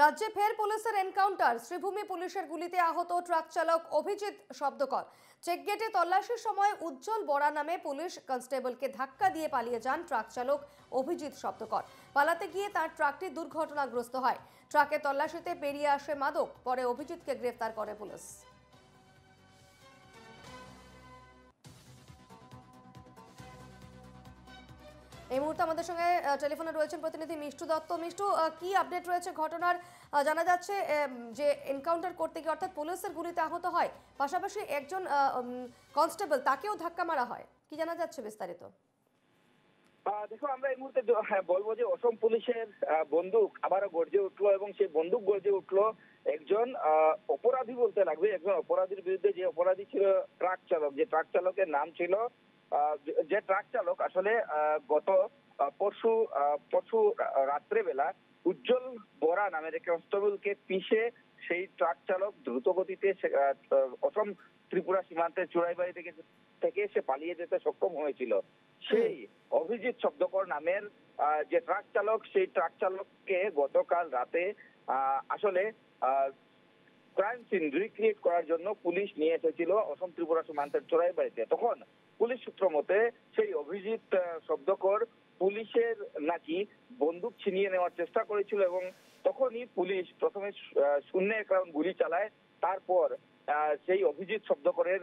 রাজ্যে ফের পুলিশের এনকাউন্টার। শ্রীভূমি পুলিশের গুলিতে আহত ট্রাক চালক অভিজিৎ শব্দকর। চেকগেটে তল্লাশির সময় উজ্জ্বল বরা নামে পুলিশ কনস্টেবলকে ধাক্কা দিয়ে পালিয়ে যান ট্রাক চালক অভিজিৎ শব্দকর। পালাতে গিয়ে তার ট্রাকটি দুর্ঘটনাগ্রস্ত হয়। ট্রাকে তল্লাশিতে বেরিয়ে আসে মাদক। পরে অভিজিৎকে গ্রেফতার করে পুলিশ। এই মুহূর্তে আমাদের সঙ্গে টেলিফোনে রয়েছেন প্রতিনিধি মিষ্টু দত্ত। মিষ্টু, কি আপডেট রয়েছে ঘটনার? জানা যাচ্ছে যে এনকাউন্টার করতে গিয়ে অর্থাৎ পুলিশের গুলিতে আহত হয়, পাশাপাশি একজন কনস্টেবল তাকেও ধাক্কা মারা হয়। কি জানা যাচ্ছে বিস্তারিত? দেখো, আমরা এই মুহূর্তে বলবো যে অসম পুলিশের বন্দুক আবারও গর্জে উঠলো এবং সেই বন্দুক গর্জে উঠলো একজন অপরাধী বলতে লাগবে। একজন অপরাধীর বিরুদ্ধে, যে অপরাধী ছিল ট্রাক চালক, যে ট্রাক চালকের নাম ছিল যে ট্রাক চালক আসলে গত পরশু রাত্রেবেলা উজ্জ্বল বরা নামের এক কনস্টেবলকে পিষে সেই ট্রাক চালক দ্রুত গতিতে অসম ত্রিপুরা সীমান্তের চুড়াইবাড়ি থেকে সে পালিয়ে যেতে সক্ষম হয়েছিল। সেই অভিজিৎ শব্দকর নামের যে ট্রাক চালক, সেই ট্রাক চালককে গতকাল রাতে আসলে ক্রাইম সিন রিক্রিয়েট করার জন্য পুলিশ নিয়ে এসেছিল অসম ত্রিপুরা সীমান্তের চোরাইবাড়িতে। তখন পুলিশ সূত্র মতে সেই অভিজিৎ শব্দকর পুলিশের নাকি বন্দুক ছিনিয়ে নেওয়ার চেষ্টা করেছিল এবং তখনই পুলিশ প্রথমে শূন্য এক রাউন্ড গুলি চালায়। তারপর সেই অভিজিৎ শব্দকরের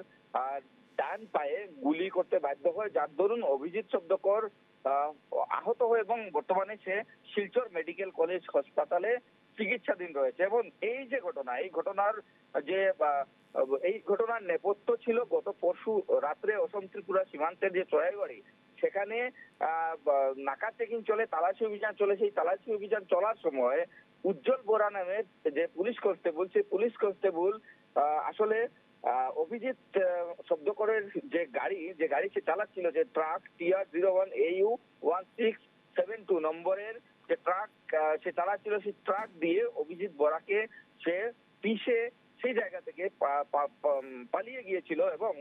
ডান পায়ে গুলি করতে বাধ্য হয়, যার দরুন অভিজিৎ শব্দকর আহত হয় এবং বর্তমানে সে শিলচর মেডিকেল কলেজ হাসপাতালে চিকিৎসাধীন রয়েছে। এবং এই যে ঘটনা, এই ঘটনার নেপথ্য ছিল গত পরশু রাত্রে অসম ত্রিপুরা সীমান্তের যে চড়াইবাড়ি, সেখানে নাকা চেকিং চলে, তালাশি অভিযান চলে। সেই তালাশি অভিযান চলার সময় উজ্জ্বল বরা নামের যে পুলিশ কনস্টেবল, সেই পুলিশ কনস্টেবল আসলে অভিজিৎ শব্দকরের যে গাড়ি সে চালাচ্ছিল, যে ট্রাক TR01AU 1672 নম্বরের যে ট্রাক সে চালাচ্ছিল, সেই ট্রাক দিয়ে অভিজিৎ বরাকে সে পিষে সেই জায়গা থেকে পালিয়ে গিয়েছিল এবং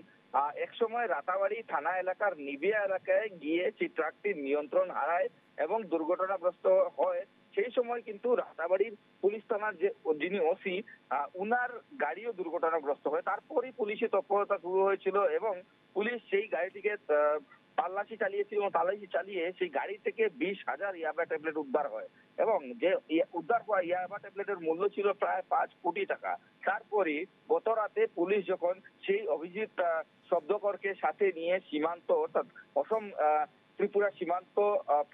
এক সময় রাতাবাড়ি থানা এলাকার নিবিয়া এলাকায় গিয়ে সেই ট্রাকটির নিয়ন্ত্রণ হারায় এবং দুর্ঘটনাগ্রস্ত হয়। সেই সময় কিন্তু রাতাবাড়ির পুলিশ থানার যিনি ওসি, উনার গাড়িও দুর্ঘটনাগ্রস্ত হয়। তারপরই পুলিশের তৎপরতা শুরু হয়েছিল এবং পুলিশ সেই গাড়িটিকে তল্লাশি চালিয়েছিল এবং তল্লাশি চালিয়ে সেই গাড়ি থেকে 20,000 ইয়াবা ট্যাবলেট উদ্ধার হয় এবং যে উদ্ধার হওয়া ইয়াবা ট্যাবলেটের মূল্য ছিল প্রায় 5 কোটি টাকা। তারপরে গত রাতে পুলিশ যখন সেই অভিজিৎ শব্দকরকে সাথে নিয়ে সীমান্ত অর্থাৎ অসম ত্রিপুরা সীমান্ত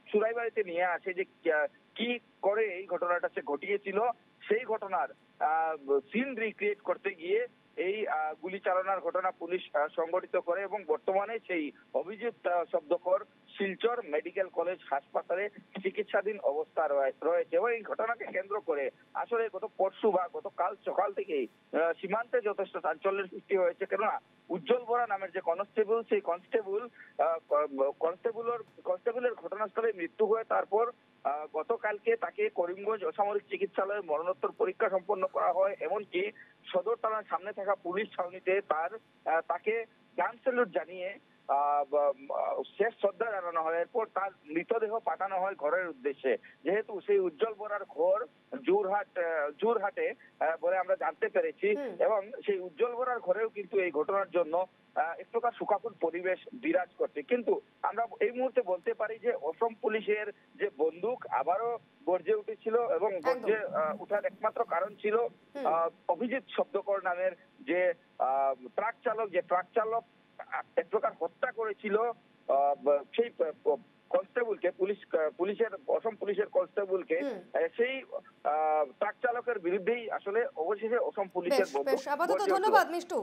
চুড়াইবাড়িতে নিয়ে আসে, যে কি করে এই ঘটনাটা সে ঘটিয়েছিল, সেই ঘটনার সিন রিক্রিয়েট করতে গিয়ে এই গুলি চালনার ঘটনা পুলিশ সংগঠিত করে এবং বর্তমানে সেই অভিজিৎ শব্দকর শিলচর মেডিকেল কলেজ হাসপাতালে চিকিৎসাধীন অবস্থা রয়েছে। এবং এই ঘটনাকে কেন্দ্র করে আসলে গত পরশু বা গতকাল সকাল থেকেই সীমান্তে যথেষ্ট চাঞ্চল্যের সৃষ্টি হয়েছে। কেননা উজ্জ্বল বরা নামের যে কনস্টেবল, সেই কনস্টেবলের ঘটনাস্থলে মৃত্যু হয়ে তারপর গতকালকে তাকে করিমগঞ্জ অসামরিক চিকিৎসালয়ে মরণোত্তর পরীক্ষা সম্পন্ন করা হয়। এমনকি সদর থানার সামনে থাকা পুলিশ ছাউনিতে তাকে গান স্যালুট জানিয়ে শেষ শ্রদ্ধা জানানো হয়। এরপর তার মৃতদেহ পাঠানো হয় ঘরের উদ্দেশ্যে। যেহেতু সেই উজ্জ্বল বরার ঘর জোরহাটে বলে আমরা জানতে পেরেছি এবং সেই উজ্জ্বল বরার ঘরেও কিন্তু এই ঘটনার জন্য এক প্রকার শোকাকুল পরিবেশ বিরাজ করছে। কিন্তু আমরা এই মুহূর্তে বলতে পারি যে অসম পুলিশের যে বন্দুক আবারও গর্জে উঠেছিল এবং গর্জে উঠার একমাত্র কারণ ছিল অভিজিৎ শব্দকর নামের যে ট্রাক চালক এক প্রকার হত্যা করেছিল সেই কনস্টেবলকে, অসম পুলিশের কনস্টেবলকে। সেই ট্রাক চালকের বিরুদ্ধেই আসলে অবশেষে অসম পুলিশের আপাতত ধন্যবাদ মিষ্টু।